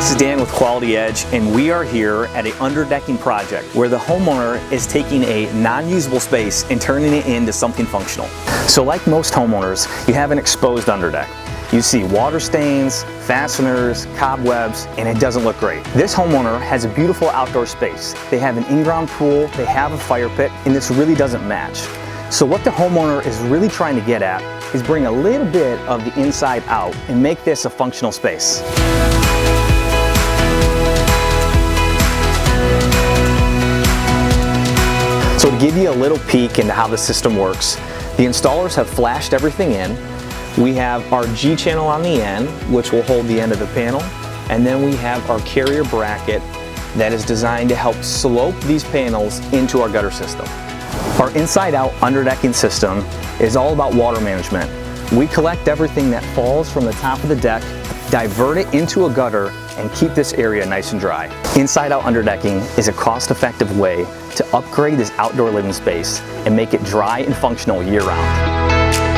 This is Dan with Quality Edge, and we are here at an underdecking project where the homeowner is taking a non-usable space and turning it into something functional. So like most homeowners, you have an exposed underdeck. You see water stains, fasteners, cobwebs, and it doesn't look great. This homeowner has a beautiful outdoor space. They have an in-ground pool, they have a fire pit, and this really doesn't match. So what the homeowner is really trying to get at is bring a little bit of the inside out and make this a functional space. So to give you a little peek into how the system works, the installers have flashed everything in. We have our G channel on the end, which will hold the end of the panel, and then we have our carrier bracket that is designed to help slope these panels into our gutter system. Our inside-out underdecking system is all about water management. We collect everything that falls from the top of the deck, divert it into a gutter, and keep this area nice and dry. Inside-out underdecking is a cost-effective way to upgrade this outdoor living space and make it dry and functional year-round.